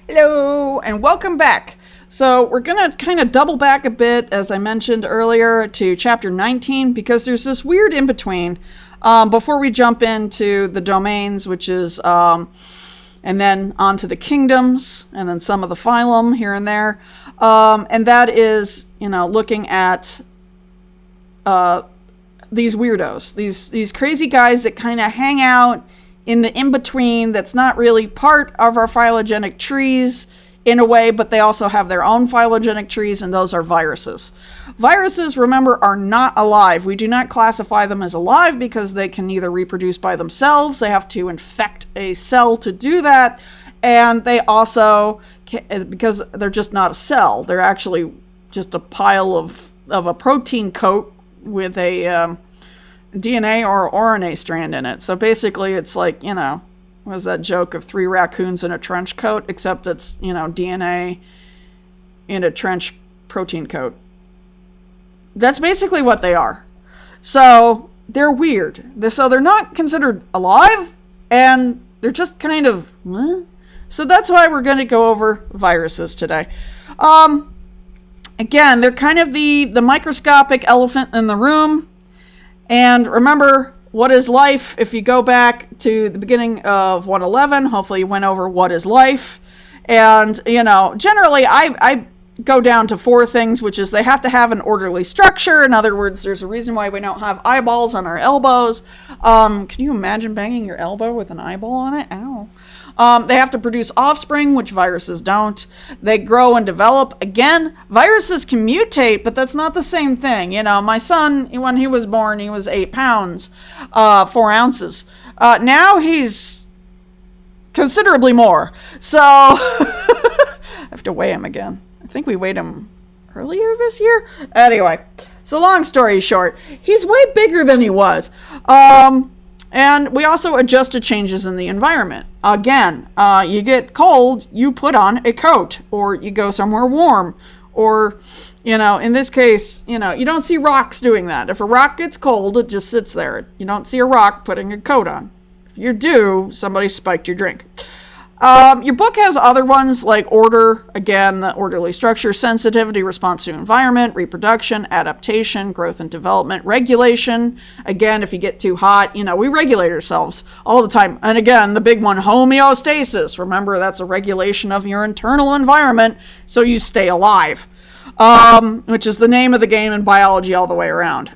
Hello, and welcome back. So we're going to kind of double back a bit, as I mentioned earlier, to chapter 19, because there's this weird in-between before we jump into the domains, which is, and then onto the kingdoms, and then some of the phylum here and there. And that is, looking at these weirdos, these crazy guys that kind of hang out in the in-between that's not really part of our phylogenetic trees in a way, but they also have their own phylogenetic trees, and those are viruses. Viruses, remember, are not alive. We do not classify them as alive because they can neither reproduce by themselves, they have to infect a cell to do that, and they also, because they're just not a cell, they're actually just a pile of a protein coat with a DNA or RNA strand in it. So basically it's like, what was that joke of 3 raccoons in a trench coat, except it's, DNA in a trench protein coat. That's basically what they are. So they're weird. So they're not considered alive, and they're just kind of, So that's why we're going to go over viruses today. Again, they're kind of the microscopic elephant in the room. And remember, what is life? If you go back to the beginning of 111, hopefully you went over what is life. And, generally I go down to 4 things, which is they have to have an orderly structure. In other words, there's a reason why we don't have eyeballs on our elbows. Can you imagine banging your elbow with an eyeball on it? Ow. They have to produce offspring, which viruses don't. They grow and develop. Again, viruses can mutate, but that's not the same thing. My son, when he was born, he was 8 pounds, 4 ounces. Now he's considerably more. So I have to weigh him again. I think we weighed him earlier this year. Anyway, so long story short, he's way bigger than he was. And we also adjust to changes in the environment. Again, you get cold, you put on a coat, or you go somewhere warm, or, in this case, you don't see rocks doing that. If a rock gets cold, it just sits there. You don't see a rock putting a coat on. If you do, somebody spiked your drink. Your book has other ones like order, again, the orderly structure, sensitivity, response to environment, reproduction, adaptation, growth and development, regulation. Again, if you get too hot, we regulate ourselves all the time. And again, the big one, homeostasis. Remember, that's a regulation of your internal environment so you stay alive. Which is the name of the game in biology all the way around.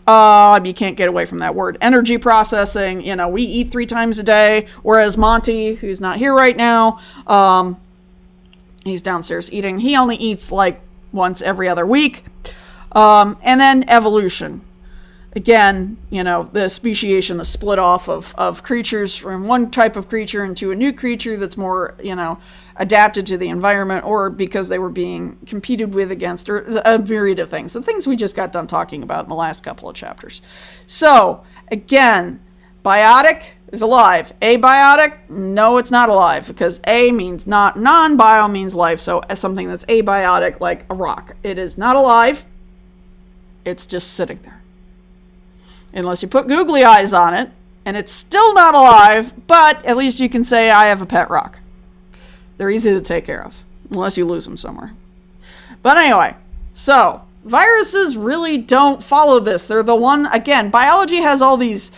You can't get away from that word. Energy processing, we eat 3 times a day, whereas Monty, who's not here right now, he's downstairs eating. He only eats like once every other week. And then evolution. Again, the speciation, the split off of creatures from one type of creature into a new creature that's more, adapted to the environment, or because they were being competed with against, or a myriad of things. The things we just got done talking about in the last couple of chapters. So, again, biotic is alive. Abiotic? No, it's not alive, because A means not, non-bio means life. So, as something that's abiotic, like a rock, it is not alive. It's just sitting there. Unless you put googly eyes on it, and it's still not alive, but at least you can say, I have a pet rock. They're easy to take care of, unless you lose them somewhere. But anyway, so viruses really don't follow this. They're the one, again, biology has all these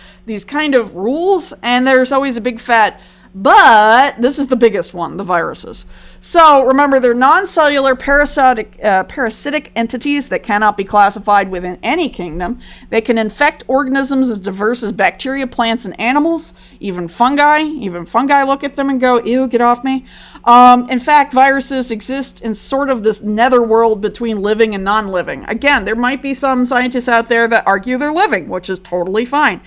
kind of rules, and there's always a big fat, but this is the biggest one, the viruses. So remember, they're non-cellular parasitic entities that cannot be classified within any kingdom. They can infect organisms as diverse as bacteria, plants, and animals, even fungi. Even fungi look at them and go, ew, get off me. In fact, viruses exist in sort of this netherworld between living and non-living. Again, there might be some scientists out there that argue they're living, which is totally fine.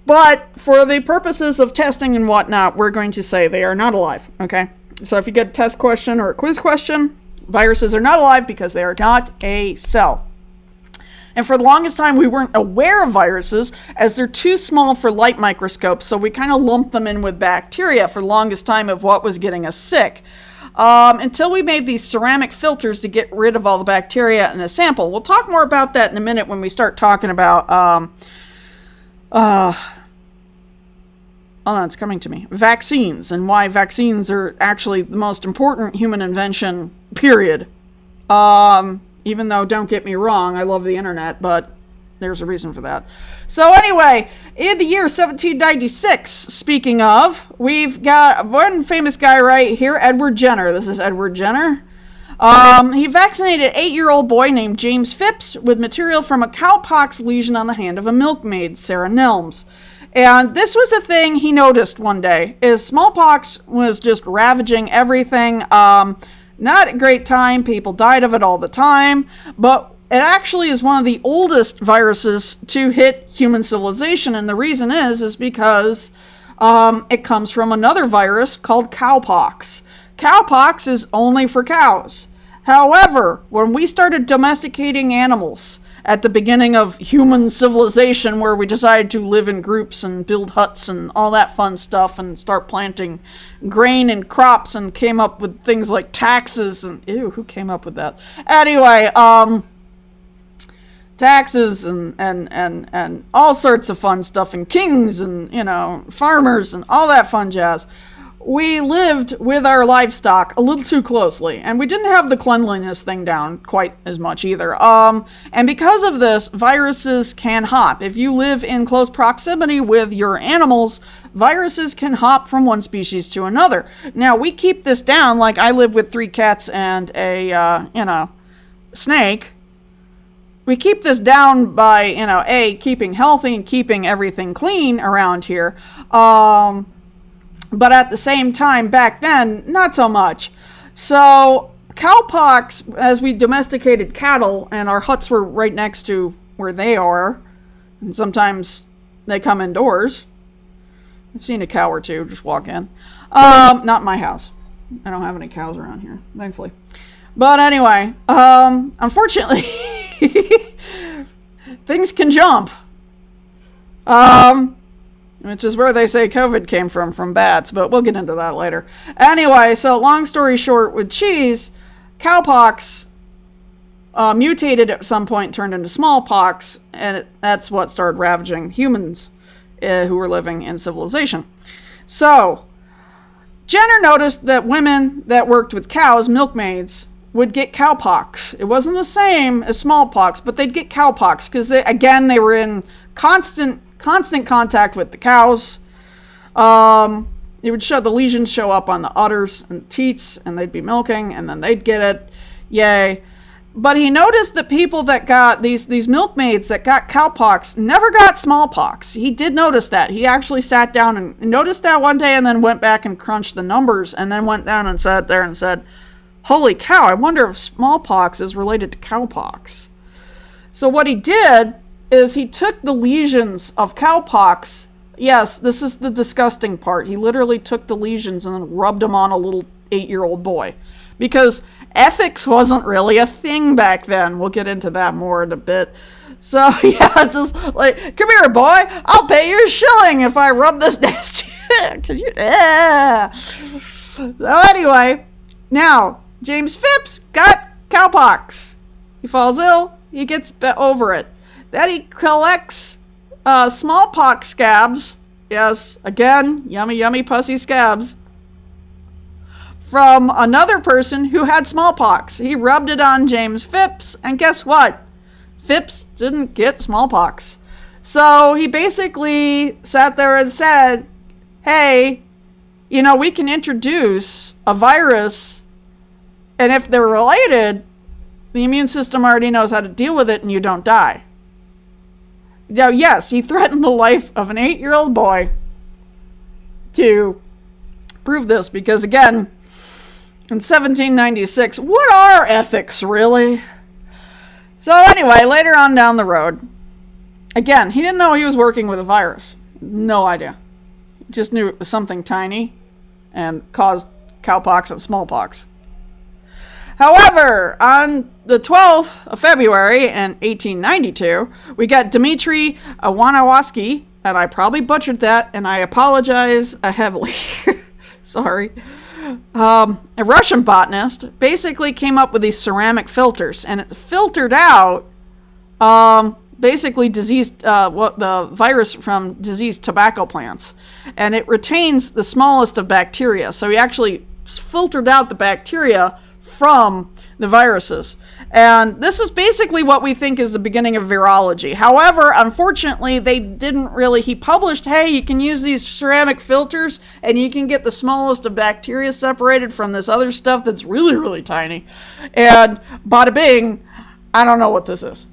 But for the purposes of testing and whatnot, we're going to say they are not alive, okay? So if you get a test question or a quiz question, viruses are not alive because they are not a cell. And for the longest time, we weren't aware of viruses as they're too small for light microscopes, so we kind of lumped them in with bacteria for the longest time of what was getting us sick. Until we made these ceramic filters to get rid of all the bacteria in a sample. We'll talk more about that in a minute when we start talking about Oh no, it's coming to me. Vaccines, and why vaccines are actually the most important human invention, period. Even though, don't get me wrong, I love the internet, but there's a reason for that. So anyway, in the year 1796, speaking of, we've got one famous guy right here, Edward Jenner. This is Edward Jenner. He vaccinated an 8-year-old boy named James Phipps with material from a cowpox lesion on the hand of a milkmaid, Sarah Nelms. And this was a thing he noticed one day, is smallpox was just ravaging everything. Not a great time. People died of it all the time. But it actually is one of the oldest viruses to hit human civilization. And the reason is because it comes from another virus called cowpox. Cowpox is only for cows. However, when we started domesticating animals at the beginning of human civilization, where we decided to live in groups and build huts and all that fun stuff and start planting grain and crops and came up with things like taxes and ew, who came up with that? Anyway, taxes and all sorts of fun stuff and kings and, farmers and all that fun jazz. We lived with our livestock a little too closely, and we didn't have the cleanliness thing down quite as much either. And because of this, viruses can hop. If you live in close proximity with your animals, viruses can hop from one species to another. Now, we keep this down, like I live with 3 cats and a, snake. We keep this down by, keeping healthy and keeping everything clean around here. But at the same time, back then, not so much. So, cowpox, as we domesticated cattle, and our huts were right next to where they are, and sometimes they come indoors. I've seen a cow or two just walk in. Not my house. I don't have any cows around here, thankfully. But anyway, unfortunately, things can jump. Which is where they say COVID came from bats, but we'll get into that later. Anyway, so long story short, with cheese, cowpox mutated at some point, turned into smallpox, and that's what started ravaging humans who were living in civilization. So, Jenner noticed that women that worked with cows, milkmaids, would get cowpox. It wasn't the same as smallpox, but they'd get cowpox because they were in constant contact with the cows. It would show the lesions show up on the udders and teats, and they'd be milking, and then they'd get it. Yay. But he noticed that people that got these milkmaids that got cowpox never got smallpox. He did notice that. He actually sat down and noticed that one day and then went back and crunched the numbers and then went down and sat there and said, holy cow, I wonder if smallpox is related to cowpox. So what he did is he took the lesions of cowpox. Yes, this is the disgusting part. He literally took the lesions and then rubbed them on a little 8-year-old boy. Because ethics wasn't really a thing back then. We'll get into that more in a bit. So, yeah, it's just like, come here, boy. I'll pay you a shilling if I rub this nasty. So anyway, now, James Phipps got cowpox. He falls ill. He gets over it. Then he collects smallpox scabs. Yes, again, yummy pussy scabs. From another person who had smallpox. He rubbed it on James Phipps, and guess what? Phipps didn't get smallpox. So he basically sat there and said, hey, we can introduce a virus, and if they're related, the immune system already knows how to deal with it and you don't die. Now, yes, he threatened the life of an 8-year-old boy to prove this because, again, in 1796, what are ethics, really? So anyway, later on down the road, again, he didn't know he was working with a virus. No idea. He just knew it was something tiny and caused cowpox and smallpox. However, on the 12th of February in 1892, we got Dmitry Iwanowski, and I probably butchered that, and I apologize heavily. Sorry. A Russian botanist basically came up with these ceramic filters, and it filtered out basically diseased, the virus from diseased tobacco plants. And it retains the smallest of bacteria. So he actually filtered out the bacteria from the viruses. And this is basically what we think is the beginning of virology. However, unfortunately, they didn't really, he published, hey, you can use these ceramic filters and you can get the smallest of bacteria separated from this other stuff that's really, really tiny. And bada bing, I don't know what this is.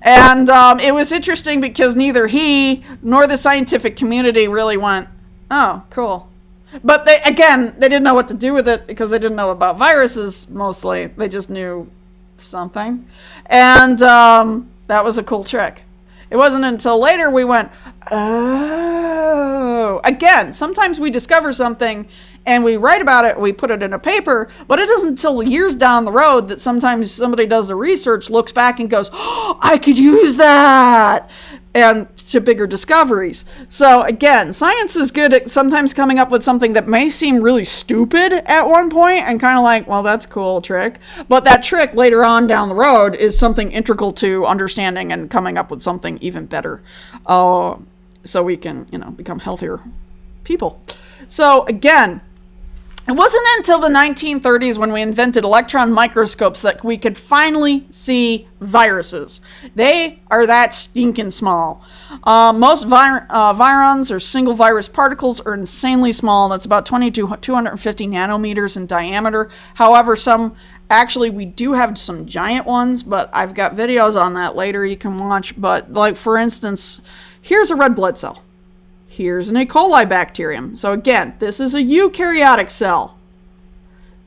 And it was interesting because neither he nor the scientific community really went, oh, cool. But they didn't know what to do with it because they didn't know about viruses mostly. They just knew something. And that was a cool trick. It wasn't until later we went, oh. Again, sometimes we discover something and we write about it, we put it in a paper, but it isn't until years down the road that sometimes somebody does the research, looks back and goes, oh, I could use that. And to bigger discoveries. So again, science is good at sometimes coming up with something that may seem really stupid at one point and kind of like, well, that's a cool trick. But that trick later on down the road is something integral to understanding and coming up with something even better. So we can, become healthier people. So again, it wasn't until the 1930s when we invented electron microscopes that we could finally see viruses. They are that stinking small. Most virions or single virus particles are insanely small. That's about 20 to 250 nanometers in diameter. However, we do have some giant ones, but I've got videos on that later you can watch. But like, for instance, here's a red blood cell. Here's an E. coli bacterium. So again, this is a eukaryotic cell.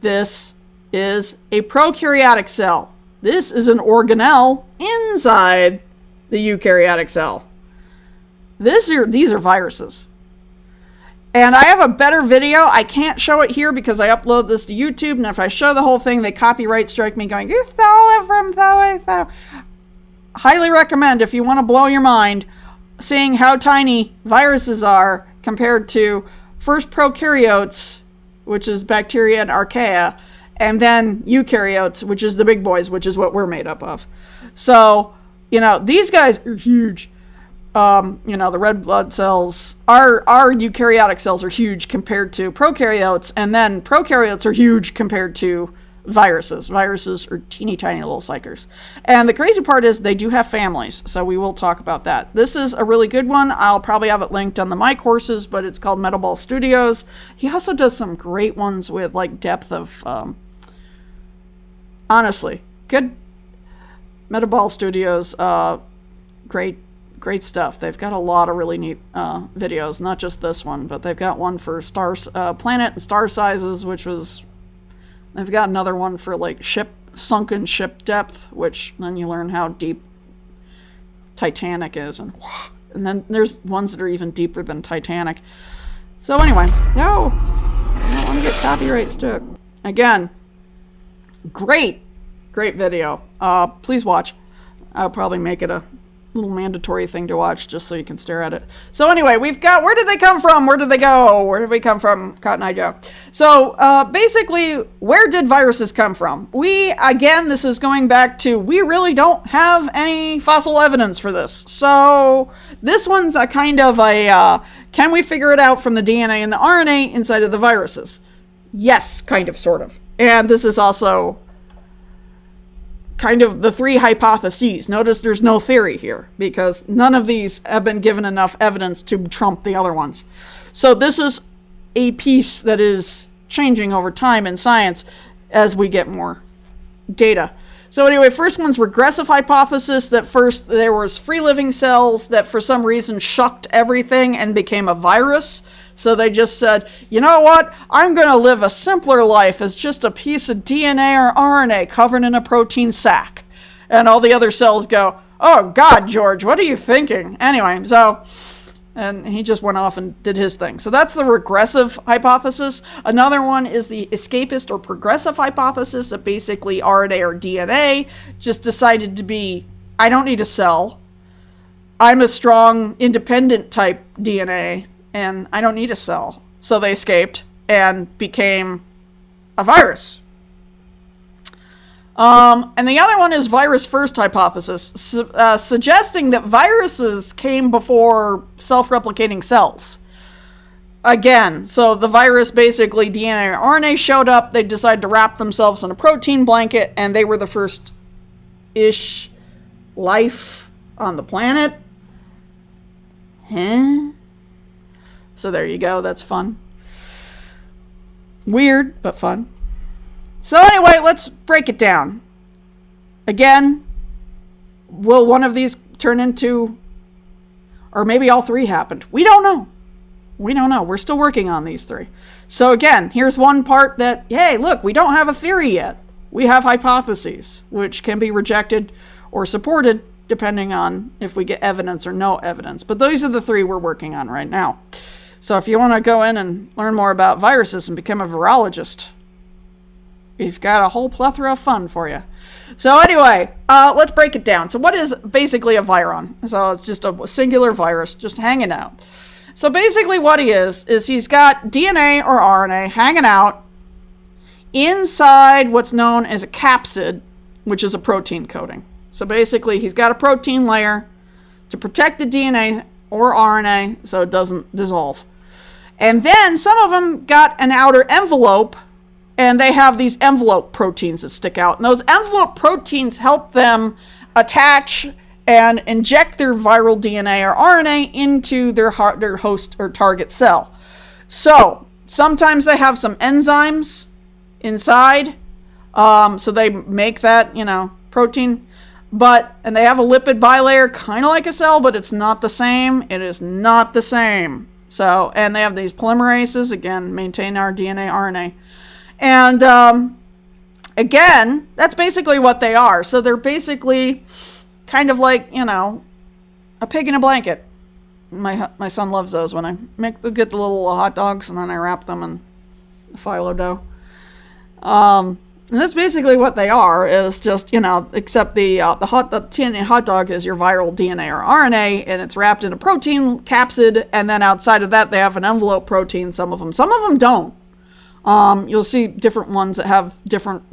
This is a prokaryotic cell. This is an organelle inside the eukaryotic cell. These are viruses. And I have a better video. I can't show it here because I upload this to YouTube, and if I show the whole thing, they copyright strike me going, you stole it from so-and-so. Highly recommend, if you want to blow your mind, seeing how tiny viruses are compared to first prokaryotes, which is bacteria and archaea, and then eukaryotes, which is the big boys, which is what we're made up of. So, these guys are huge. The red blood cells, our eukaryotic cells are huge compared to prokaryotes, and then prokaryotes are huge compared to viruses. Viruses are teeny tiny little psychers. And the crazy part is they do have families, so we will talk about that. This is a really good one. I'll probably have it linked on the My Courses, but it's called Metaball Studios. He also does some great ones with like depth of, honestly, good. Metaball Studios, great stuff. They've got a lot of really neat videos, not just this one, but they've got one for stars, planet and star sizes, which was. They've got another one for like sunken ship depth, which then you learn how deep Titanic is, and then there's ones that are even deeper than Titanic. So anyway, no, I don't want to get copyright struck. Again, great video. Please watch. I'll probably make it a little mandatory thing to watch just so you can stare at it. So anyway, we've got, where did they come from? Where did they go? Where did we come from? Cotton Eye Joe. So basically, where did viruses come from? This is going back to, we really don't have any fossil evidence for this. So this one's a kind of a, can we figure it out from the DNA and the RNA inside of the viruses? Yes, kind of, sort of. And this is also kind of the three hypotheses. Notice there's no theory here because none of these have been given enough evidence to trump the other ones. So this is a piece that is changing over time in science as we get more data. So anyway, first one's regressive hypothesis, that first there was free living cells that for some reason shucked everything and became a virus. So they just said, you know what? I'm going to live a simpler life as just a piece of DNA or RNA covered in a protein sac. And all the other cells go, oh God, George, what are you thinking? Anyway, and he just went off and did his thing. So that's the regressive hypothesis. Another one is the escapist or progressive hypothesis, that basically RNA or DNA just decided to be, I don't need a cell. I'm a strong, independent type DNA, and I don't need a cell. So they escaped and became a virus. And the other one is virus first hypothesis, suggesting that viruses came before self-replicating cells. Again, so the virus, basically DNA or RNA showed up, they decided to wrap themselves in a protein blanket, and they were the first-ish life on the planet. Huh? So there you go, that's fun. Weird, but fun. So anyway, let's break it down. Again, will one of these turn into, or maybe all three happened? We don't know. We don't know. We're still working on these three. So again, here's one part that, hey, look, we don't have a theory yet. We have hypotheses, which can be rejected or supported depending on if we get evidence or no evidence. But those are the three we're working on right now. So if you want to go in and learn more about viruses and become a virologist, we've got a whole plethora of fun for you. So anyway, let's break it down. So what is basically a viron? So it's just a singular virus just hanging out. So basically what he is he's got DNA or RNA hanging out inside what's known as a capsid, which is a protein coating. So basically he's got a protein layer to protect the DNA or RNA so it doesn't dissolve. And then some of them got an outer envelope, and they have these envelope proteins that stick out. And those envelope proteins help them attach and inject their viral DNA or RNA into their host or target cell. So sometimes they have some enzymes inside, so they make that, protein. And they have a lipid bilayer, kind of like a cell, but it's not the same. It is not the same. So, and they have these polymerases, again, maintain our DNA, RNA. And again, that's basically what they are. So they're basically kind of like, a pig in a blanket. My son loves those when I get the little hot dogs and then I wrap them in phyllo dough. And that's basically what they are. Is just, except the hot dog is your viral DNA or RNA, and it's wrapped in a protein capsid, and then outside of that they have an envelope protein. Some of them don't. You'll see different ones that have different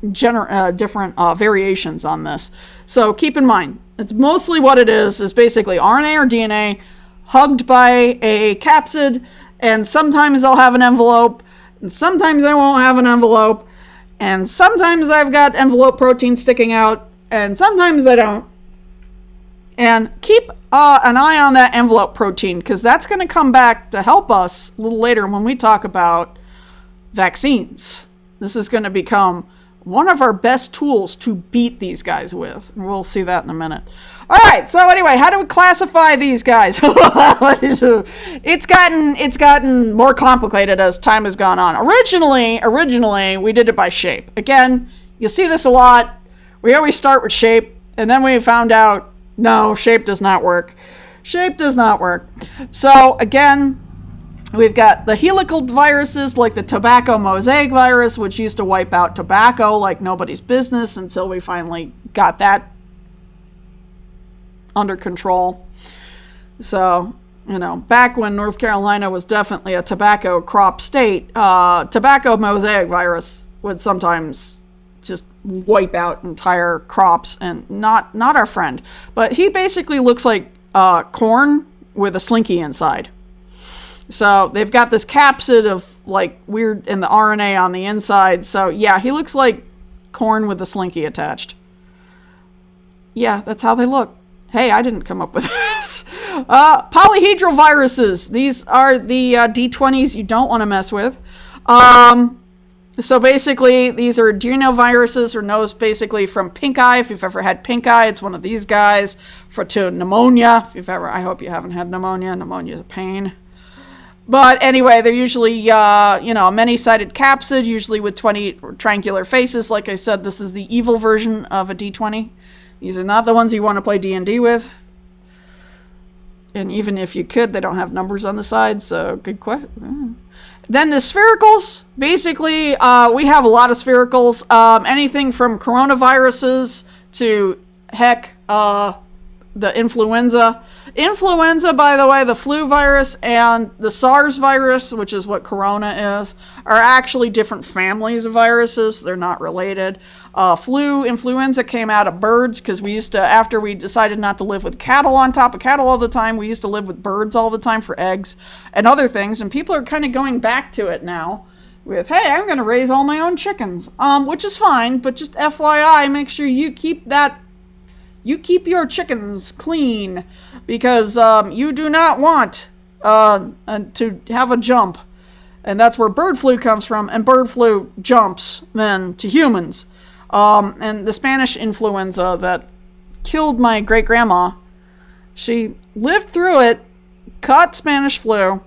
variations on this. So keep in mind, it's mostly what it is basically RNA or DNA hugged by a capsid, and sometimes they'll have an envelope, and sometimes they won't have an envelope, and sometimes I've got envelope protein sticking out, and sometimes I don't. And keep an eye on that envelope protein, because that's going to come back to help us a little later when we talk about vaccines. This is going to become one of our best tools to beat these guys with. We'll see that in a minute. All right, so anyway, how do we classify these guys? It's gotten more complicated as time has gone on. Originally, we did it by shape. Again, you see this a lot. We always start with shape, and then we found out, no, shape does not work. Shape does not work. So again, we've got the helical viruses like the tobacco mosaic virus, which used to wipe out tobacco like nobody's business until we finally got that under control. So, back when North Carolina was definitely a tobacco crop state, tobacco mosaic virus would sometimes just wipe out entire crops, and not our friend. But he basically looks like corn with a slinky inside. So they've got this capsid of like weird and the RNA on the inside. So yeah, he looks like corn with a slinky attached. Yeah, that's how they look. Hey, I didn't come up with this. Polyhedral viruses. These are the D20s you don't want to mess with. So basically, these are adenoviruses, or knows basically from pink eye. If you've ever had pink eye, it's one of these guys. To pneumonia. I hope you haven't had pneumonia. Pneumonia is a pain. But anyway, they're usually, a many-sided capsid, usually with 20 triangular faces. Like I said, this is the evil version of a D20. These are not the ones you want to play D&D with. And even if you could, they don't have numbers on the side, so good question. Then the sphericals. Basically, we have a lot of sphericals. Anything from coronaviruses to, the influenza. Influenza, by the way, the flu virus and the SARS virus, which is what corona is, are actually different families of viruses. They're not related. Influenza came out of birds because we used to, after we decided not to live with cattle on top of cattle all the time, we used to live with birds all the time for eggs and other things. And people are kind of going back to it now with, hey, I'm going to raise all my own chickens, which is fine. But just FYI, make sure you keep your chickens clean, because you do not want to have a jump. And that's where bird flu comes from, and bird flu jumps then to humans. And the Spanish influenza that killed my great-grandma, she lived through it, caught Spanish flu,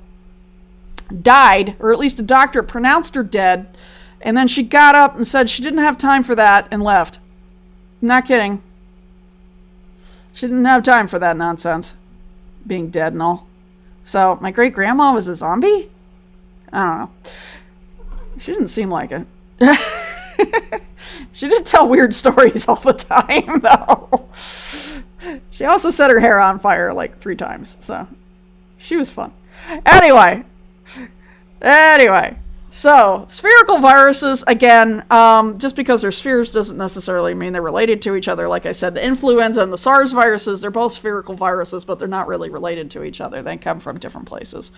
died, or at least a doctor pronounced her dead, and then she got up and said she didn't have time for that and left. I'm not kidding. She didn't have time for that nonsense, being dead and all. So my great-grandma was a zombie? I don't know. She didn't seem like it. She did tell weird stories all the time, though. She also set her hair on fire like 3 times, so she was fun. Anyway, so spherical viruses, again, just because they're spheres doesn't necessarily mean they're related to each other. Like I said, the influenza and the SARS viruses, they're both spherical viruses, but they're not really related to each other. They come from different places.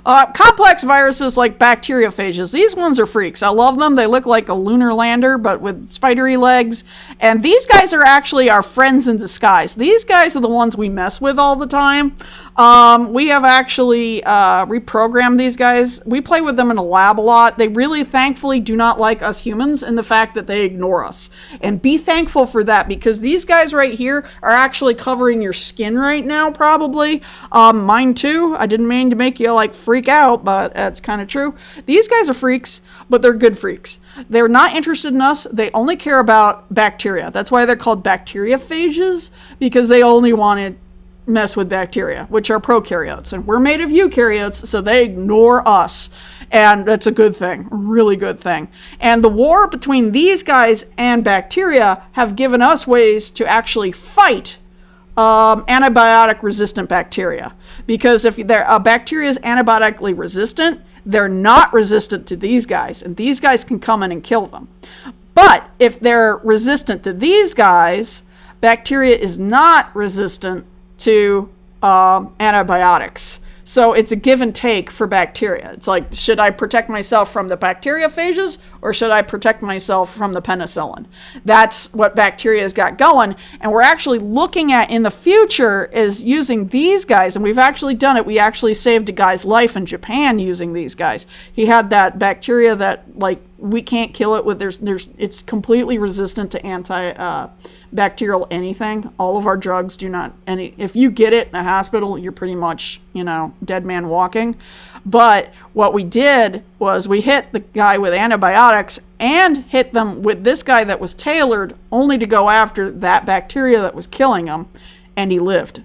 Complex viruses like bacteriophages, these ones are freaks. I love them. They look like a lunar lander, but with spidery legs. And these guys are actually our friends in disguise. These guys are the ones we mess with all the time. We have actually reprogrammed these guys. We play with them in a lab a lot. They really, thankfully, do not like us humans in the fact that they ignore us. And be thankful for that, because these guys right here are actually covering your skin right now, probably. Mine too. I didn't mean to make you like freak out, but that's kind of true. These guys are freaks, but they're good freaks. They're not interested in us. They only care about bacteria. That's why they're called bacteriophages, because they only want to mess with bacteria, which are prokaryotes, and we're made of eukaryotes, so they ignore us, and that's a good thing, a really good thing. And the war between these guys and bacteria have given us ways to actually fight antibiotic resistant bacteria, because if a bacteria is antibiotically resistant, they're not resistant to these guys, and these guys can come in and kill them. But if they're resistant to these guys, bacteria is not resistant to antibiotics. So it's a give and take for bacteria. It's like, should I protect myself from the bacteriophages, or should I protect myself from the penicillin? That's what bacteria's got going. And we're actually looking at in the future is using these guys, and we've actually done it. We actually saved a guy's life in Japan using these guys. He had that bacteria that, like, we can't kill it with, it's completely resistant to bacterial anything. All of our drugs do not, if you get it in a hospital, you're pretty much, dead man walking. But what we did was we hit the guy with antibiotics and hit them with this guy that was tailored only to go after that bacteria that was killing him, and he lived.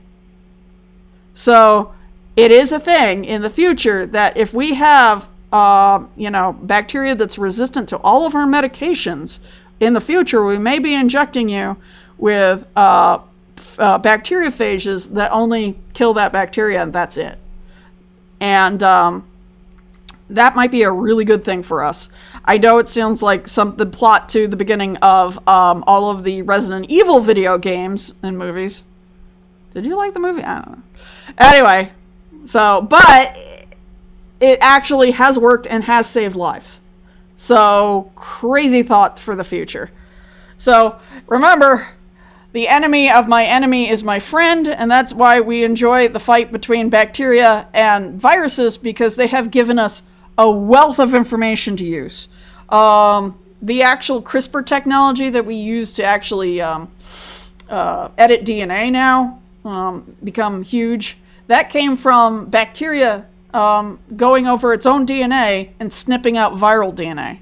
So it is a thing in the future that if we have bacteria that's resistant to all of our medications, in the future we may be injecting you with bacteriophages that only kill that bacteria, and that's it. And that might be a really good thing for us. I know it sounds like the plot to the beginning of all of the Resident Evil video games and movies. Did you like the movie? I don't know. Anyway, but it actually has worked and has saved lives. So, crazy thought for the future. So, remember, the enemy of my enemy is my friend, and that's why we enjoy the fight between bacteria and viruses, because they have given us a wealth of information to use. The actual CRISPR technology that we use to actually edit DNA now, become huge, that came from bacteria going over its own DNA and snipping out viral DNA.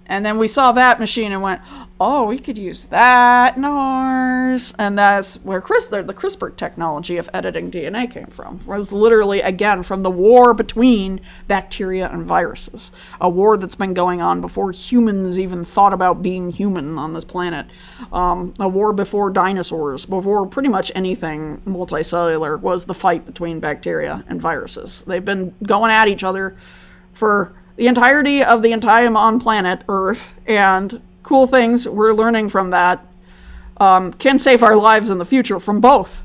And then we saw that machine and went, oh, we could use that in ours. And that's where the CRISPR technology of editing DNA came from. It was literally, again, from the war between bacteria and viruses. A war that's been going on before humans even thought about being human on this planet. A war before dinosaurs, before pretty much anything multicellular, was the fight between bacteria and viruses. They've been going at each other for the entirety of the entire on planet Earth, and cool things we're learning from that can save our lives in the future from both.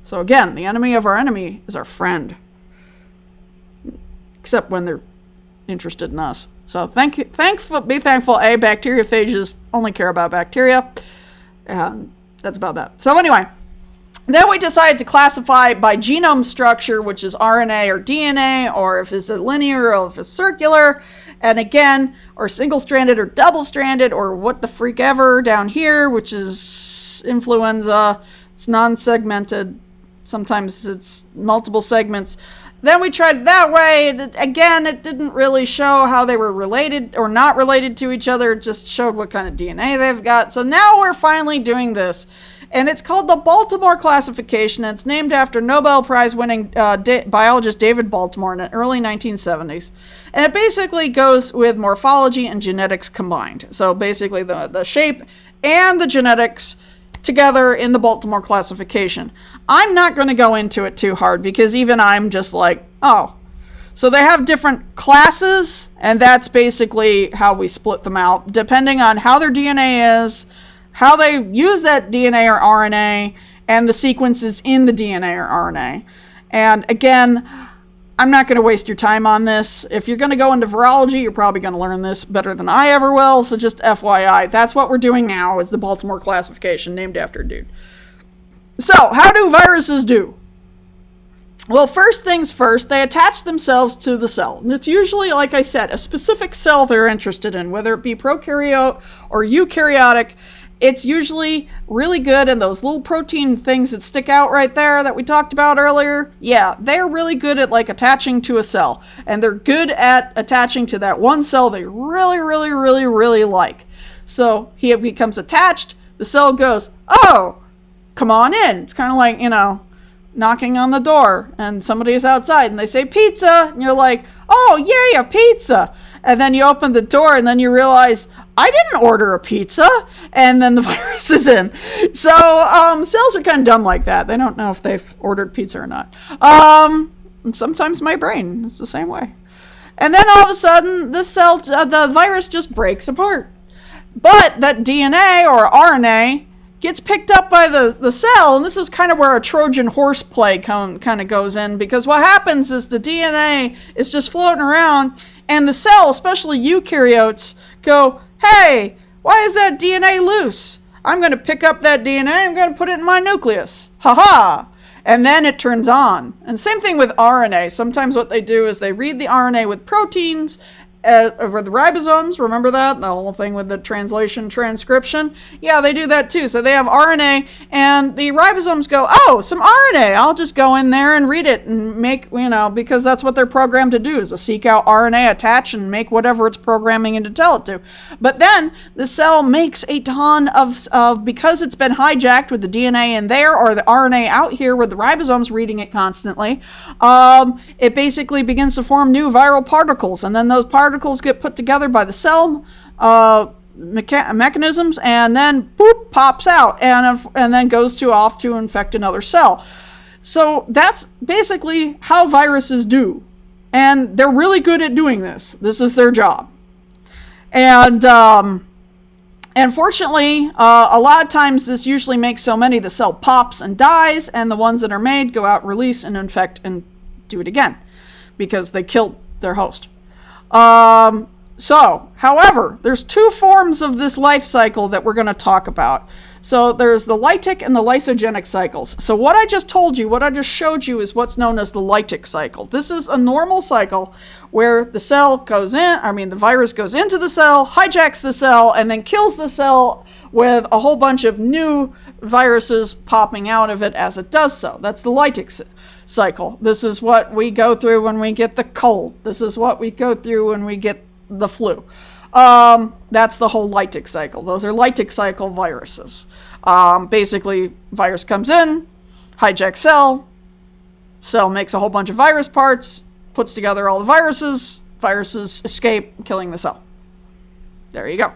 So again, the enemy of our enemy is our friend. Except when they're interested in us. So be thankful, bacteriophages only care about bacteria. And that's about that. So anyway, then we decided to classify by genome structure, which is RNA or DNA, or if it's linear or if it's circular. And again, or single-stranded or double-stranded, or what the freak ever down here, which is influenza. It's non-segmented. Sometimes it's multiple segments. Then we tried it that way. Again, it didn't really show how they were related or not related to each other. It just showed what kind of DNA they've got. So now we're finally doing this. And it's called the Baltimore classification. It's named after Nobel Prize-winning biologist David Baltimore in the early 1970s. And it basically goes with morphology and genetics combined. So basically the shape and the genetics together in the Baltimore classification. I'm not going to go into it too hard because even I'm just like, oh. So they have different classes, and that's basically how we split them out, depending on how their DNA is, how they use that DNA or RNA, and the sequences in the DNA or RNA. And again, I'm not going to waste your time on this. If you're going to go into virology, you're probably going to learn this better than I ever will, so just FYI. That's what we're doing now, is the Baltimore classification, named after a dude. So, how do viruses do? Well, first things first, they attach themselves to the cell. And it's usually, like I said, a specific cell they're interested in, whether it be prokaryote or eukaryotic. It's usually really good, and those little protein things that stick out right there that we talked about earlier, yeah, they're really good at like attaching to a cell. And they're good at attaching to that one cell they really, really, really, really like. So he becomes attached, the cell goes, oh, come on in. It's kind of like, knocking on the door, and somebody's outside, and they say pizza, and you're like, oh, yeah, pizza. And then you open the door, and then you realize, I didn't order a pizza, and then the virus is in. So cells are kind of dumb like that. They don't know if they've ordered pizza or not. And sometimes my brain is the same way. And then all of a sudden, the virus just breaks apart. But that DNA or RNA gets picked up by the cell, and this is kind of where a Trojan horse play kind of goes in, because what happens is the DNA is just floating around, and the cell, especially eukaryotes, go, hey, why is that DNA loose? I'm going to pick up that DNA, I'm going to put it in my nucleus. Ha-ha! And then it turns on. And same thing with RNA. Sometimes what they do is they read the RNA with proteins, or the ribosomes, remember that? The whole thing with the translation, transcription? Yeah, they do that too. So they have RNA, and the ribosomes go, oh, some RNA. I'll just go in there and read it and make, because that's what they're programmed to do, is to seek out RNA, attach, and make whatever it's programming and to tell it to. But then the cell makes a ton of because it's been hijacked with the DNA in there, or the RNA out here with the ribosomes reading it constantly, it basically begins to form new viral particles, and then those particles get put together by the cell mechanisms, and then boop, pops out, and then goes off to infect another cell. So that's basically how viruses do, and they're really good at doing this. This is their job. And unfortunately, a lot of times this usually makes so many the cell pops and dies, and the ones that are made go out, release, and infect, and do it again because they killed their host. However, there's two forms of this life cycle that we're going to talk about. So there's the lytic and the lysogenic cycles. So what I just told you, what I just showed you, is what's known as the lytic cycle. This is a normal cycle where the virus goes into the cell, hijacks the cell, and then kills the cell with a whole bunch of new viruses popping out of it as it does so. That's the lytic cycle. This is what we go through when we get the cold. This is what we go through when we get the flu. That's the whole lytic cycle. Those are lytic cycle viruses. Basically, virus comes in, hijacks cell makes a whole bunch of virus parts, puts together all the viruses escape, killing the cell. There you go.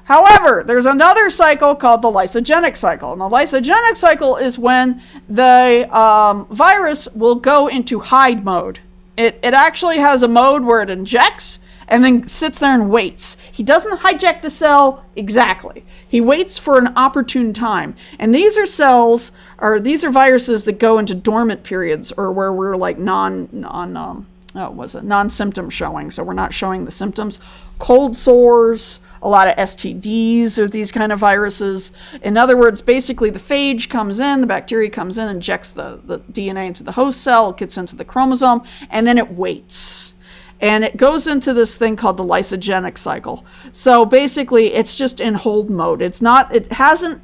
However, there's another cycle called the lysogenic cycle. And the lysogenic cycle is when the virus will go into hide mode. It actually has a mode where it injects and then sits there and waits. He doesn't hijack the cell exactly. He waits for an opportune time. And these are viruses that go into dormant periods, or where we're like non-symptom showing. So we're not showing the symptoms. Cold sores, a lot of STDs are these kind of viruses. In other words, basically the phage comes in, the bacteria comes in, injects the DNA into the host cell, it gets into the chromosome, and then it waits. And it goes into this thing called the lysogenic cycle. So basically it's just in hold mode. It hasn't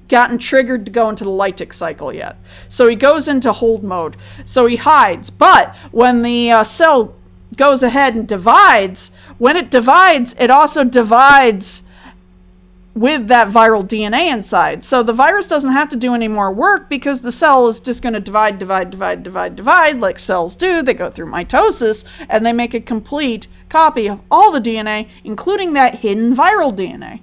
gotten triggered to go into the lytic cycle yet. So he goes into hold mode. So he hides. But when the cell goes ahead and divides, when it divides, it also divides with that viral DNA inside. So the virus doesn't have to do any more work, because the cell is just going to divide like cells do. They go through mitosis and they make a complete copy of all the DNA, including that hidden viral DNA.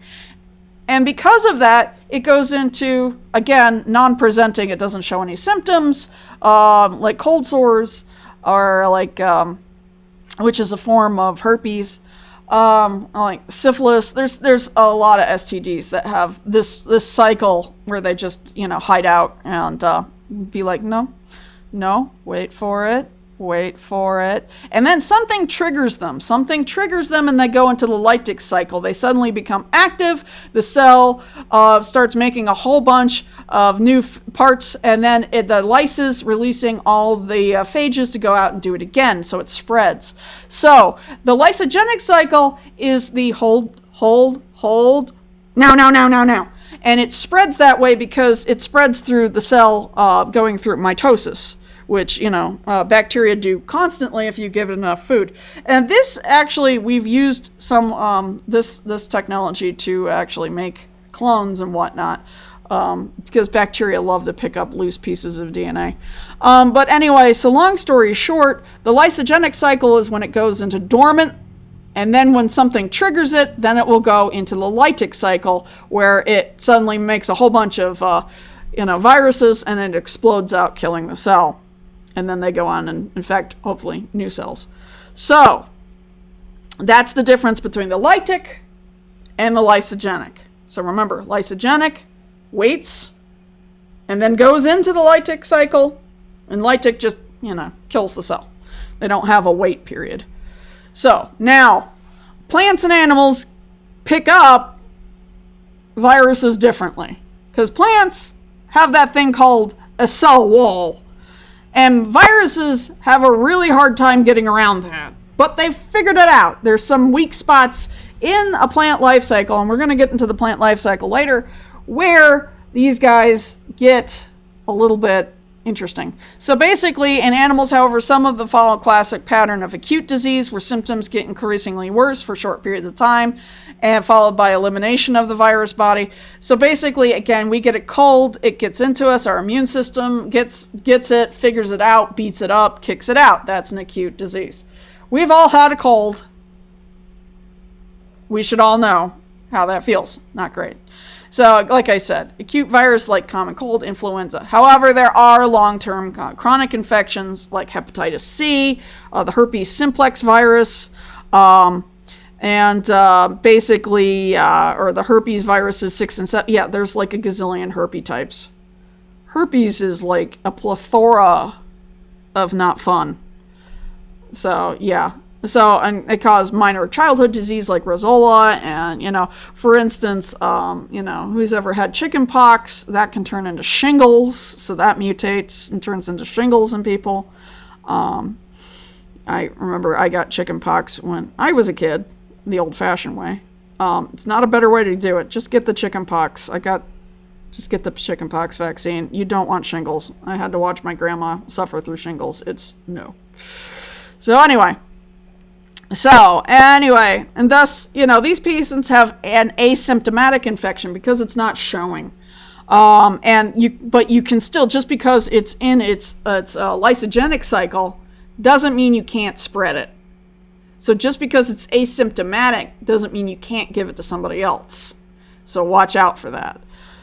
And because of that, it goes into, again, non-presenting. It doesn't show any symptoms, like cold sores, or like, which is a form of herpes, like syphilis. There's a lot of STDs that have this cycle where they just, hide out and be like, no, wait for it. And then something triggers them, and they go into the lytic cycle. They suddenly become active. The cell starts making a whole bunch of new parts, and then the lyses releasing all the phages to go out and do it again, so it spreads. So the lysogenic cycle is the hold, now. And it spreads that way because it spreads through the cell going through mitosis, which, bacteria do constantly if you give it enough food. And this actually, we've used some, this technology to actually make clones and whatnot, because bacteria love to pick up loose pieces of DNA. But anyway, so long story short, the lysogenic cycle is when it goes into dormant, and then when something triggers it, then it will go into the lytic cycle, where it suddenly makes a whole bunch of, viruses, and then it explodes out, killing the cell. And then they go on and infect, hopefully, new cells. So that's the difference between the lytic and the lysogenic. So remember, lysogenic waits and then goes into the lytic cycle, and lytic just, kills the cell. They don't have a wait period. So now, plants and animals pick up viruses differently, because plants have that thing called a cell wall. And viruses have a really hard time getting around that. But they've figured it out. There's some weak spots in a plant life cycle, and we're going to get into the plant life cycle later, where these guys get a little bit interesting. So basically, in animals, however, some of them follow a classic pattern of acute disease, where symptoms get increasingly worse for short periods of time, and followed by elimination of the virus body. So basically, again, we get a cold, it gets into us, our immune system gets it, figures it out, beats it up, kicks it out. That's an acute disease. We've all had a cold. We should all know how that feels. Not great. So, like I said, acute virus like common cold, influenza. However, there are long-term chronic infections like hepatitis C, the herpes simplex virus, and basically, or the herpes viruses 6 and 7. Yeah, there's like a gazillion herpes types. Herpes is like a plethora of not fun. So, yeah. So, and it caused minor childhood disease like rosola, and, for instance, who's ever had chicken pox, that can turn into shingles, so that mutates and turns into shingles in people. I remember I got chicken pox when I was a kid, the old-fashioned way. It's not a better way to do it. Just get the chicken pox. Just get the chicken pox vaccine. You don't want shingles. I had to watch my grandma suffer through shingles. It's no. So anyway. So anyway, and thus, these patients have an asymptomatic infection because it's not showing. But you can still, just because it's in its lysogenic cycle, doesn't mean you can't spread it. So just because it's asymptomatic doesn't mean you can't give it to somebody else. So watch out for that.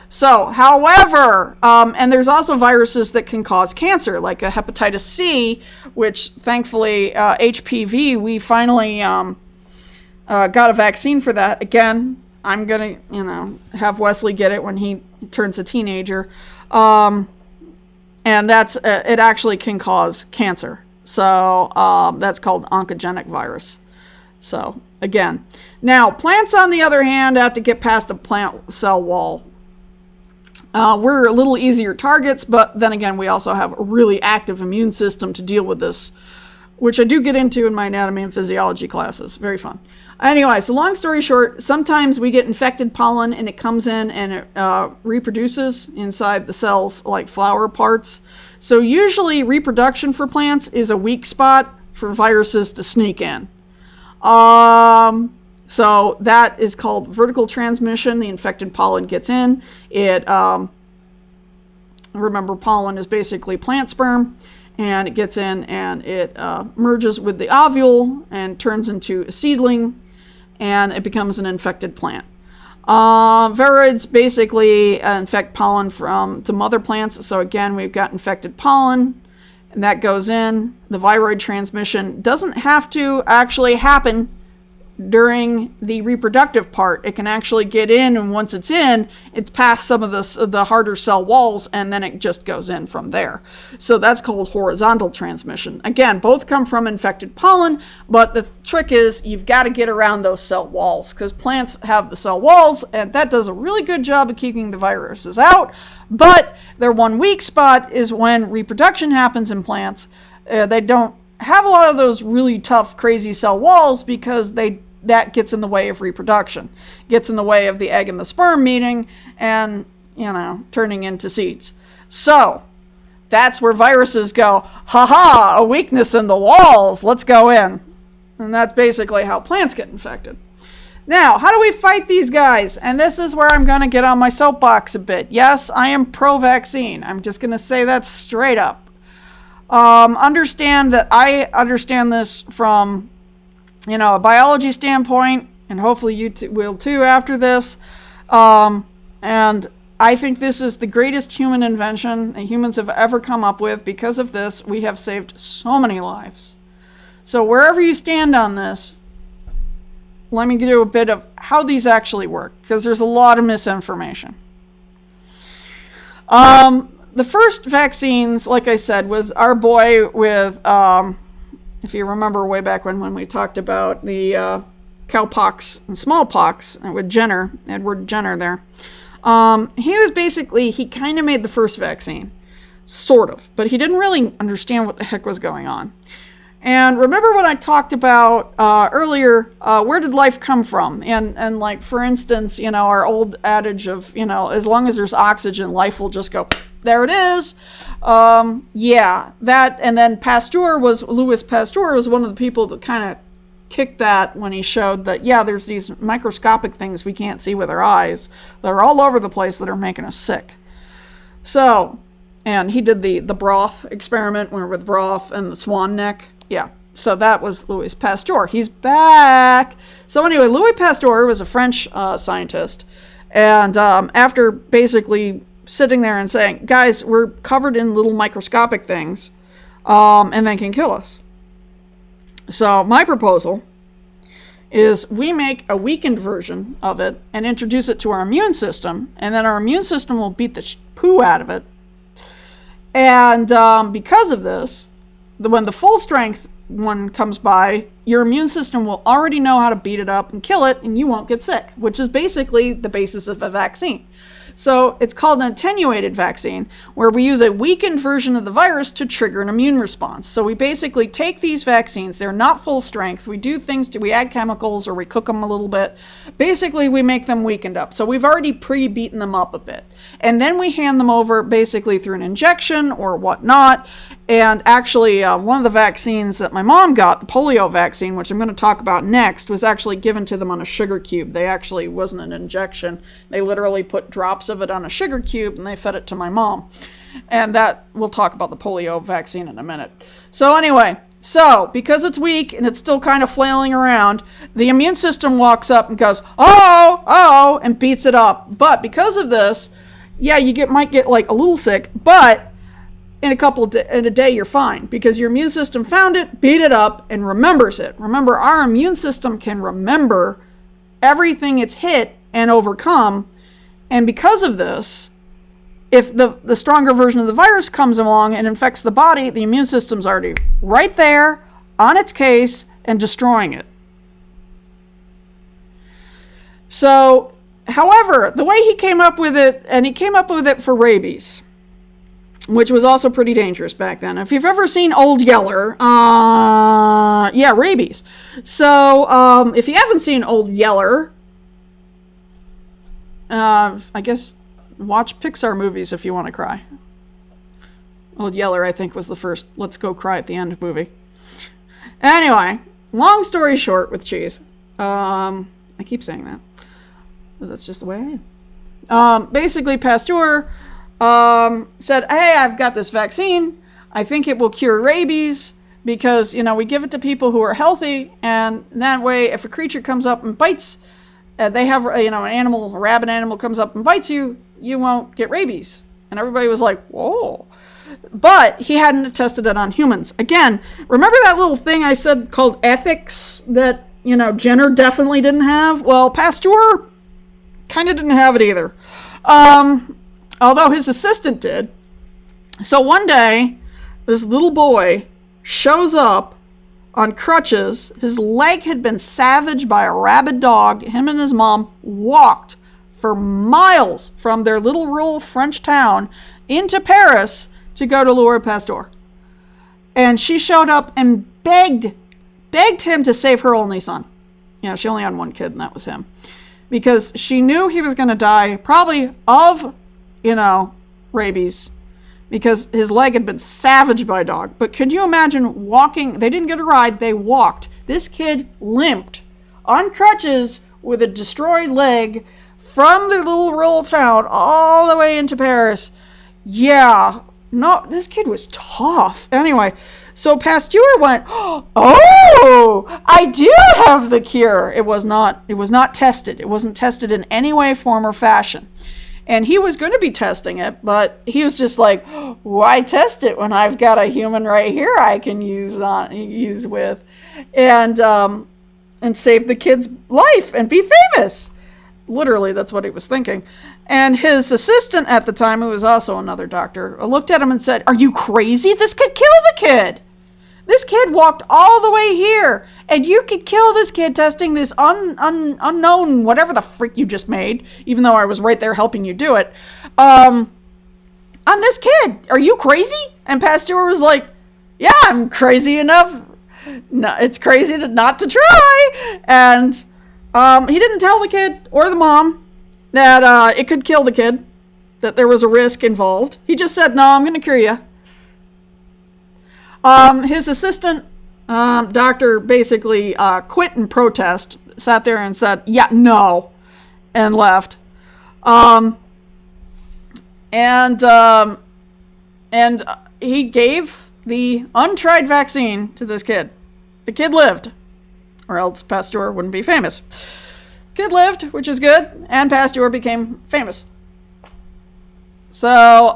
So, however, and there's also viruses that can cause cancer, like a hepatitis C, which thankfully HPV, we finally got a vaccine for that. Again, I'm going to, have Wesley get it when he turns a teenager. And that's, it actually can cause cancer. So that's called oncogenic virus. So again, now plants on the other hand have to get past a plant cell wall. We're a little easier targets, but then again, we also have a really active immune system to deal with this, which I do get into in my anatomy and physiology classes. Very fun. Anyway, so long story short, sometimes we get infected pollen and it comes in and it reproduces inside the cells like flower parts. So usually reproduction for plants is a weak spot for viruses to sneak in. So that is called vertical transmission. The infected pollen gets in. Remember, pollen is basically plant sperm, and it gets in and it merges with the ovule and turns into a seedling, and it becomes an infected plant. Viroids basically infect pollen to mother plants. So again, we've got infected pollen, and that goes in. The viroid transmission doesn't have to actually happen during the reproductive part. It can actually get in, and once it's in, it's past some of the harder cell walls, and then it just goes in from there. So that's called horizontal transmission. Again, both come from infected pollen, but the trick is you've got to get around those cell walls, because plants have the cell walls, and that does a really good job of keeping the viruses out. But their one weak spot is when reproduction happens in plants. They don't have a lot of those really tough, crazy cell walls, because that gets in the way of reproduction, gets in the way of the egg and the sperm meeting and, turning into seeds. So that's where viruses go, ha, a weakness in the walls, let's go in. And that's basically how plants get infected. Now, how do we fight these guys? And this is where I'm going to get on my soapbox a bit. Yes, I am pro-vaccine. I'm just going to say that straight up. Understand that I understand this from a biology standpoint, and hopefully you will too after this. And I think this is the greatest human invention that humans have ever come up with. Because of this, we have saved so many lives. So wherever you stand on this, let me give you a bit of how these actually work, because there's a lot of misinformation. The first vaccines, like I said, was our boy with... if you remember way back when we talked about the cowpox and smallpox with Edward Jenner there. He kind of made the first vaccine, sort of, but he didn't really understand what the heck was going on. And remember what I talked about earlier, where did life come from? And like, for instance, our old adage of, as long as there's oxygen, life will just go, there it is. That, and then Louis Pasteur was one of the people that kind of kicked that when he showed that, there's these microscopic things we can't see with our eyes that are all over the place that are making us sick. So, and he did the broth experiment with broth and the swan neck. Yeah, so that was Louis Pasteur. He's back. So anyway, Louis Pasteur was a French scientist. And after basically sitting there and saying, guys, we're covered in little microscopic things, and they can kill us. So my proposal is we make a weakened version of it and introduce it to our immune system, and then our immune system will beat the poo out of it. And because of this, when the full strength one comes by, your immune system will already know how to beat it up and kill it, and you won't get sick, which is basically the basis of a vaccine. So it's called an attenuated vaccine, where we use a weakened version of the virus to trigger an immune response. So we basically take these vaccines, they're not full strength, we add chemicals or we cook them a little bit. Basically, we make them weakened up. So we've already pre-beaten them up a bit. And then we hand them over basically through an injection or whatnot. And actually, one of the vaccines that my mom got, the polio vaccine, vaccine, which I'm going to talk about next, was actually given to them on a sugar cube. They actually wasn't an injection. They literally put drops of it on a sugar cube and they fed it to my mom. And that, we'll talk about the polio vaccine in a minute. So anyway, because it's weak and it's still kind of flailing around, the immune system walks up and goes, oh, and beats it up. But because of this, yeah, might get like a little sick, but in a day you're fine, because your immune system found it, beat it up, and remembers it. Remember, our immune system can remember everything it's hit and overcome. And because of this, if the stronger version of the virus comes along and infects the body, the immune system's already right there on its case and destroying it. So, however, the way he came up with it, and he came up with it for rabies, which was also pretty dangerous back then. If you've ever seen Old Yeller, rabies. So, if you haven't seen Old Yeller, I guess watch Pixar movies if you want to cry. Old Yeller, I think, was the first Let's Go Cry at the End movie. Anyway, long story short with cheese. I keep saying that. But that's just the way I am. Basically, Pasteur said, hey, I've got this vaccine. I think it will cure rabies because, we give it to people who are healthy. And that way, if a creature comes up and bites, they have, a rabid animal comes up and bites you, you won't get rabies. And everybody was like, whoa. But he hadn't tested it on humans. Again, remember that little thing I said called ethics that, Jenner definitely didn't have? Well, Pasteur kind of didn't have it either. Although his assistant did. So one day, this little boy shows up on crutches. His leg had been savaged by a rabid dog. Him and his mom walked for miles from their little rural French town into Paris to go to Louis Pasteur. And she showed up and begged him to save her only son. She only had one kid, and that was him. Because she knew he was going to die, probably of, rabies, because his leg had been savaged by a dog. But could you imagine walking? They didn't get a ride, they walked. This kid limped on crutches with a destroyed leg from their little rural town all the way into Paris. Yeah, no, this kid was tough. Anyway, so Pasteur went, oh, I do have the cure. It was not tested. It wasn't tested in any way, form, or fashion. And he was going to be testing it, but he was just like, why test it when I've got a human right here I can use with, and save the kid's life and be famous. Literally, that's what he was thinking. And his assistant at the time, who was also another doctor, looked at him and said, are you crazy? This could kill the kid. This kid walked all the way here, and you could kill this kid testing this unknown whatever the freak you just made, even though I was right there helping you do it, on this kid. Are you crazy? And Pasteur was like, yeah, I'm crazy enough. No, it's crazy not to try. And he didn't tell the kid or the mom that it could kill the kid, that there was a risk involved. He just said, no, I'm going to cure you. His assistant, doctor, basically quit in protest, sat there and said, yeah, no, and left. And he gave the untried vaccine to this kid. The kid lived, or else Pasteur wouldn't be famous. Kid lived, which is good, and Pasteur became famous. So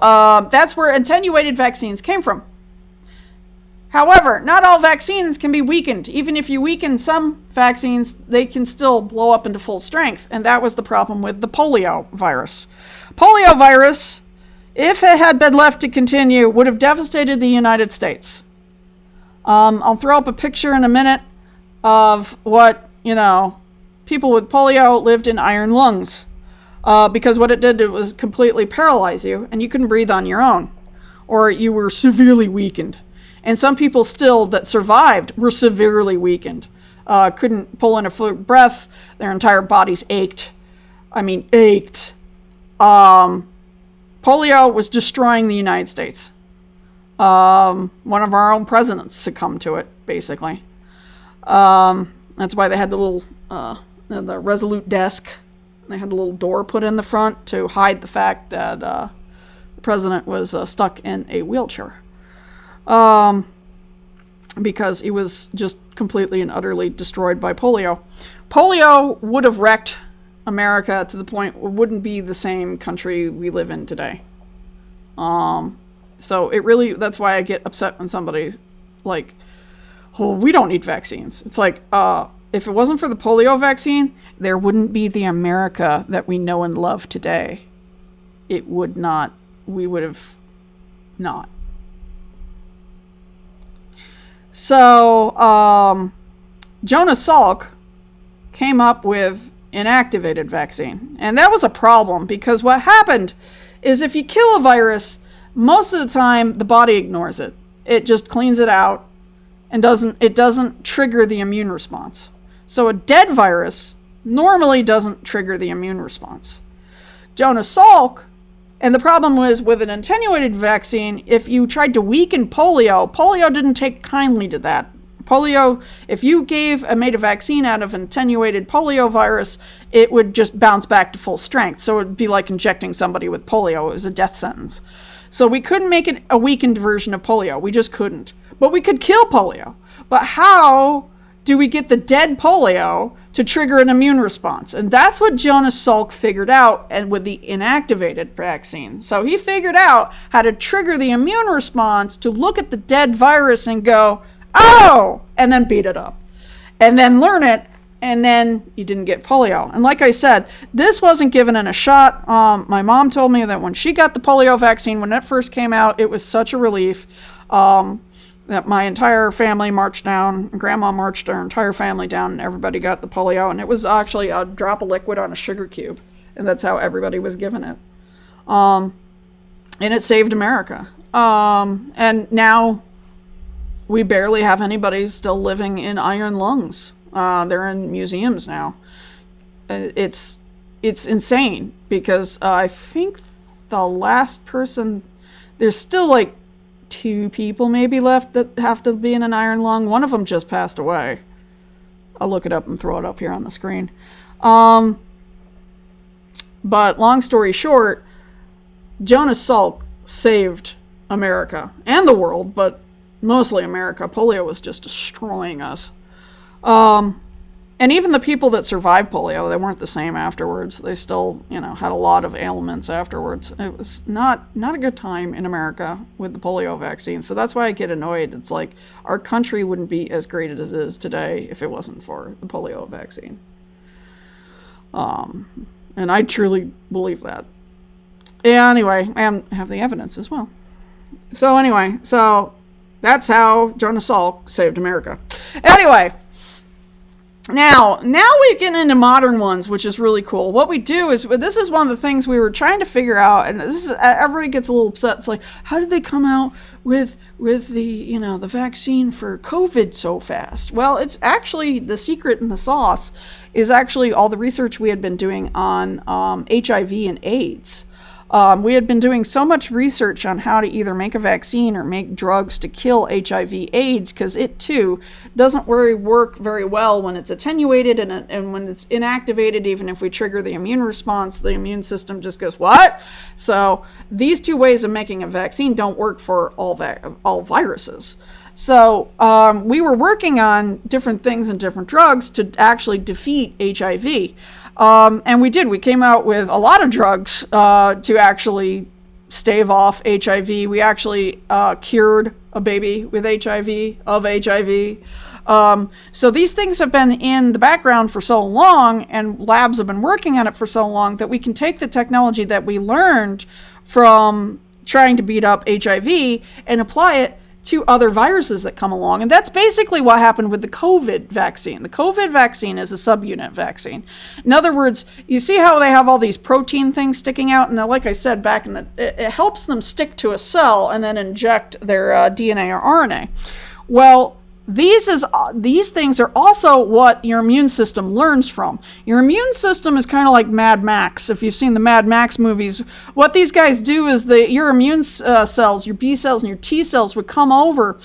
that's where attenuated vaccines came from. However, not all vaccines can be weakened. Even if you weaken some vaccines, they can still blow up into full strength. And that was the problem with the polio virus. Polio virus, if it had been left to continue, would have devastated the United States. I'll throw up a picture in a minute of what, people with polio lived in iron lungs. Because what it did, it was completely paralyze you, and you couldn't breathe on your own. Or you were severely weakened. And some people still that survived were severely weakened. Couldn't pull in a full breath. Their entire bodies ached. Ached. Polio was destroying the United States. One of our own presidents succumbed to it, basically. That's why they had the little the Resolute desk. They had the little door put in the front to hide the fact that the president was stuck in a wheelchair. Because he was just completely and utterly destroyed by polio. Polio would have wrecked America to the point where it wouldn't be the same country we live in today. So it really, that's why I get upset when somebody like, oh, we don't need vaccines. It's like, if it wasn't for the polio vaccine, there wouldn't be the America that we know and love today. It would not. We would have not. So, Jonas Salk came up with inactivated vaccine. And that was a problem because what happened is if you kill a virus, most of the time the body ignores it. It just cleans it out and it doesn't trigger the immune response. So a dead virus normally doesn't trigger the immune response. Jonas Salk, and the problem was with an attenuated vaccine, if you tried to weaken polio didn't take kindly to that. Polio, if you made a vaccine out of an attenuated polio virus, it would just bounce back to full strength. So it would be like injecting somebody with polio. It was a death sentence. So we couldn't make it a weakened version of polio. We just couldn't. But we could kill polio. But how do we get the dead polio to trigger an immune response? And that's what Jonas Salk figured out and with the inactivated vaccine. So he figured out how to trigger the immune response to look at the dead virus and go, oh, and then beat it up. And then learn it, and then you didn't get polio. And like I said, this wasn't given in a shot. My mom told me that when she got the polio vaccine, when it first came out, it was such a relief that my entire family marched down. Grandma marched our entire family down, and everybody got the polio. And it was actually a drop of liquid on a sugar cube. And that's how everybody was given it. And it saved America. And now we barely have anybody still living in iron lungs. They're in museums now. It's insane because I think the last person, there's still like 2 people maybe left that have to be in an iron lung. One of them just passed away. I'll look it up and throw it up here on the screen. But long story short, Jonas Salk saved America and the world, but mostly America. Polio was just destroying us. And even the people that survived polio, they weren't the same afterwards. They still, had a lot of ailments afterwards. It was not a good time in America with the polio vaccine. So that's why I get annoyed. It's like our country wouldn't be as great as it is today if it wasn't for the polio vaccine. And I truly believe that. Yeah, anyway, I have the evidence as well. So anyway, that's how Jonas Salk saved America. Anyway, now we get into modern ones, which is really cool. What we do is, this is one of the things we were trying to figure out, and this is, everybody gets a little upset. It's like, how did they come out with the, the vaccine for COVID so fast? Well, it's actually, the secret in the sauce is actually all the research we had been doing on HIV and AIDS. We had been doing so much research on how to either make a vaccine or make drugs to kill HIV/AIDS, because it too doesn't really work very well when it's attenuated and when it's inactivated. Even if we trigger the immune response, the immune system just goes, what? So these 2 ways of making a vaccine don't work for all viruses. So we were working on different things and different drugs to actually defeat HIV. And we did. We came out with a lot of drugs to actually stave off HIV. We actually cured a baby with HIV, of HIV. So these things have been in the background for so long, and labs have been working on it for so long, that we can take the technology that we learned from trying to beat up HIV and apply it to other viruses that come along. And that's basically what happened with the COVID vaccine. The COVID vaccine is a subunit vaccine. In other words, you see how they have all these protein things sticking out? And like I said, it helps them stick to a cell and then inject their DNA or RNA. Well, these things are also what your immune system learns from. Your immune system is kind of like Mad Max. If you've seen the Mad Max movies, what these guys do is your immune cells, your B cells and your T cells would come over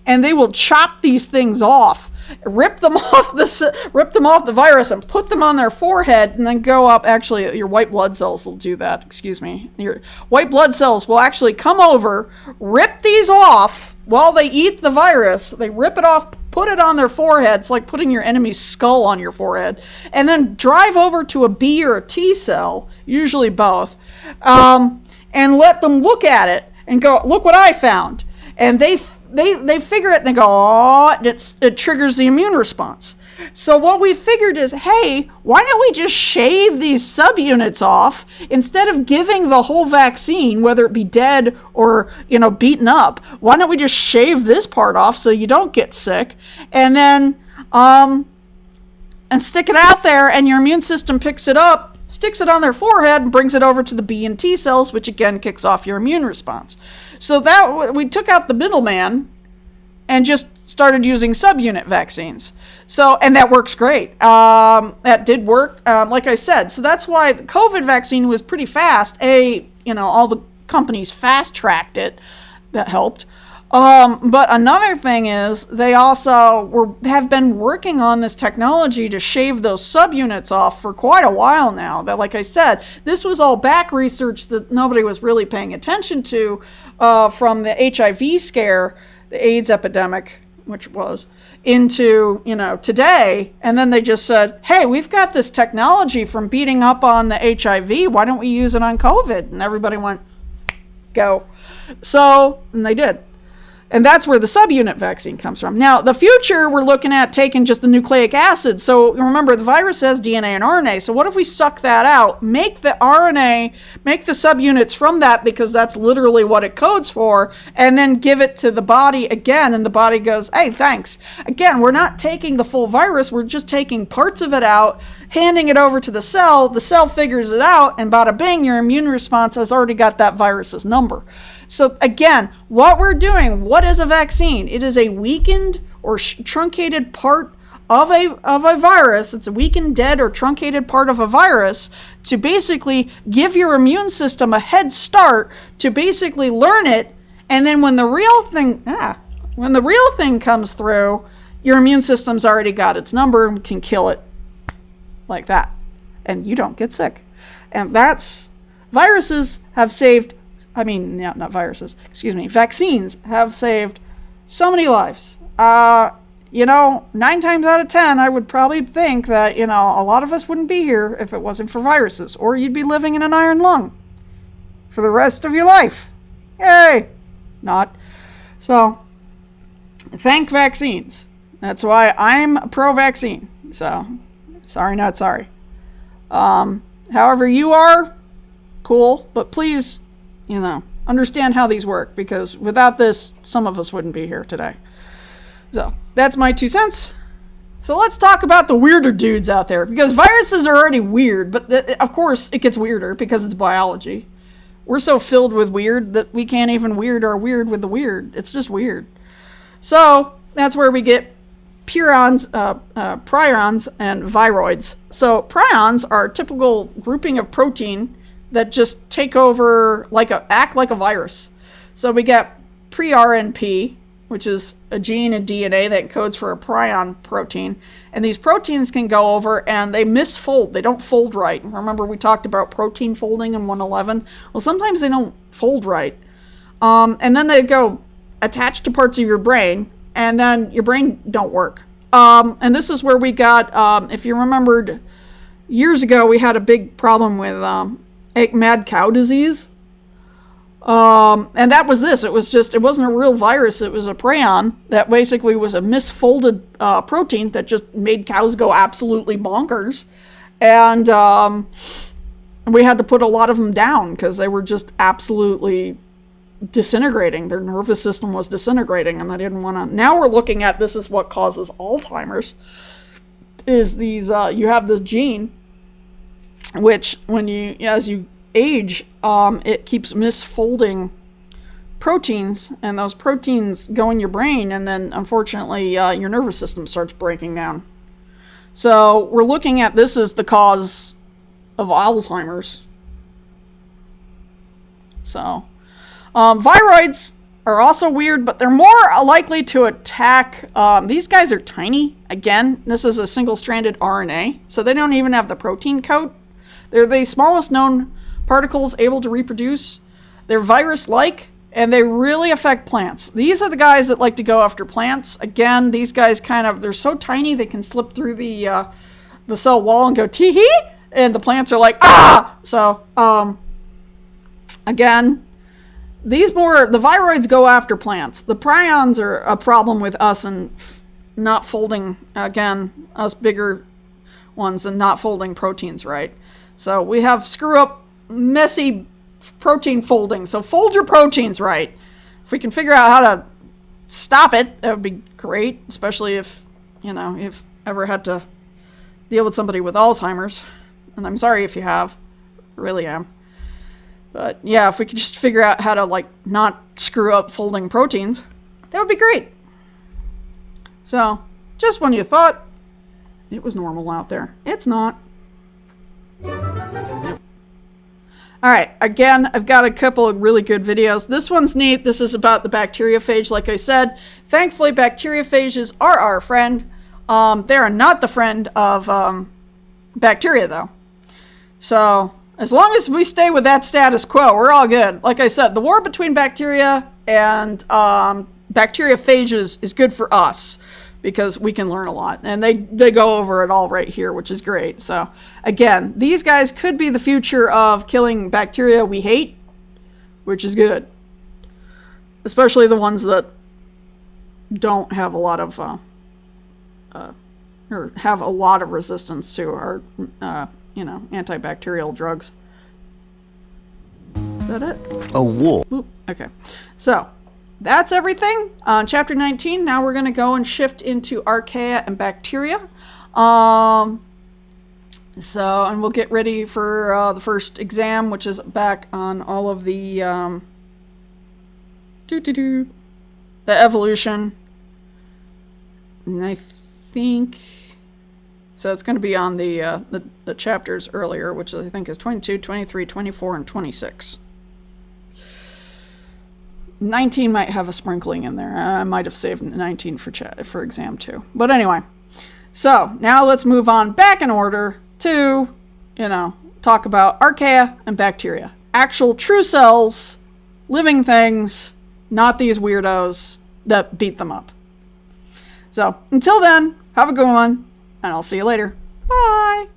and they will chop these things off, rip them off the virus and put them on their forehead, and then go up. Actually, your white blood cells will do that. Excuse me. Your white blood cells will actually come over, rip these off while they eat the virus. They rip it off, put it on their forehead. It's like putting your enemy's skull on your forehead, and then drive over to a B or a T cell, usually both, and let them look at it and go, look what I found. And they figure it and they go, oh, it triggers the immune response. So what we figured is, hey, why don't we just shave these subunits off instead of giving the whole vaccine, whether it be dead or, beaten up? Why don't we just shave this part off so you don't get sick, and then and stick it out there, and your immune system picks it up, sticks it on their forehead, and brings it over to the B and T cells, which again kicks off your immune response. So that we took out the middleman and just started using subunit vaccines. So, and that works great. That did work, like I said. So that's why the COVID vaccine was pretty fast. All the companies fast-tracked it. That helped. But another thing is they also have been working on this technology to shave those subunits off for quite a while now. That, like I said, this was all back research that nobody was really paying attention to from the HIV scare, the AIDS epidemic, which was, into, today. And then they just said, hey, we've got this technology from beating up on the HIV. Why don't we use it on COVID? And everybody went, go. So, and they did. And that's where the subunit vaccine comes from. Now, the future, we're looking at taking just the nucleic acid. So remember, the virus has DNA and RNA. So what if we suck that out, make the RNA, make the subunits from that, because that's literally what it codes for, and then give it to the body again, and the body goes, hey, thanks. Again, we're not taking the full virus. We're just taking parts of it out, handing it over to the cell figures it out, and bada bing, your immune response has already got that virus's number. So again, what we're doing, what is a vaccine? It is a weakened or truncated part of a virus. It's a weakened, dead, or truncated part of a virus to basically give your immune system a head start to basically learn it, and then when the real thing comes through, your immune system's already got its number and can kill it like that, and you don't get sick. And vaccines have saved so many lives. 9 times out of 10, I would probably think that, a lot of us wouldn't be here if it wasn't for viruses, or you'd be living in an iron lung for the rest of your life. Yay! Not. So, thank vaccines. That's why I'm pro-vaccine. So, sorry, not sorry. However you are, cool, but please, understand how these work, because without this, some of us wouldn't be here today. So, that's my 2 cents. So let's talk about the weirder dudes out there, because viruses are already weird, but of course it gets weirder because it's biology. We're so filled with weird that we can't even weird our weird with the weird. It's just weird. So, that's where we get prions, and viroids. So, prions are a typical grouping of protein that just take over, act like a virus. So we get pre-RNP, which is a gene in DNA that encodes for a prion protein. And these proteins can go over and they misfold. They don't fold right. Remember we talked about protein folding in 111? Well, sometimes they don't fold right. And then they go attached to parts of your brain, and then your brain don't work. And this is where we got, if you remembered, years ago we had a big problem with mad cow disease. And that was this. It wasn't a real virus. It was a prion that basically was a misfolded protein that just made cows go absolutely bonkers. And we had to put a lot of them down because they were just absolutely disintegrating. Their nervous system was disintegrating, and they didn't want to. Now we're looking at, this is what causes Alzheimer's, is these, you have this gene, which as you age, it keeps misfolding proteins, and those proteins go in your brain, and then unfortunately your nervous system starts breaking down. So we're looking at this as the cause of Alzheimer's. So viroids are also weird, but they're more likely to attack. These guys are tiny. Again, this is a single-stranded RNA, so they don't even have the protein coat. They're the smallest known particles able to reproduce. They're virus-like, and they really affect plants. These are the guys that like to go after plants. Again, these guys they're so tiny they can slip through the cell wall and go tee-hee, and the plants are like, ah! So, again, the viroids go after plants. The prions are a problem with us and not folding, again, us bigger ones and not folding proteins right. So we have screw up, messy protein folding. So fold your proteins right. If we can figure out how to stop it, that would be great, especially if, you've ever had to deal with somebody with Alzheimer's. And I'm sorry if you have. I really am. But yeah, if we could just figure out how to not screw up folding proteins, that would be great. So, just when you thought it was normal out there, it's not. Yep. Alright, again, I've got a couple of really good videos. This one's neat. This is about the bacteriophage, like I said. Thankfully, bacteriophages are our friend. They are not the friend of bacteria, though. So, as long as we stay with that status quo, we're all good. Like I said, the war between bacteria and bacteriophages is good for us because we can learn a lot. And they go over it all right here, which is great. So, again, these guys could be the future of killing bacteria we hate, which is good. Especially the ones that don't have a lot of, or have a lot of resistance to our, antibacterial drugs. Is that it? A war. Oop, okay. So, that's everything on chapter 19. Now we're going to go and shift into archaea and bacteria. And we'll get ready for the first exam, which is back on all of the the evolution. And I think so. It's going to be on the chapters earlier, which I think is 22, 23, 24, and 26. 19 might have a sprinkling in there. I might have saved 19 for exam 2. But anyway, so now let's move on back in order to, talk about archaea and bacteria. Actual true cells, living things, not these weirdos that beat them up. So until then, have a good one, and I'll see you later. Bye!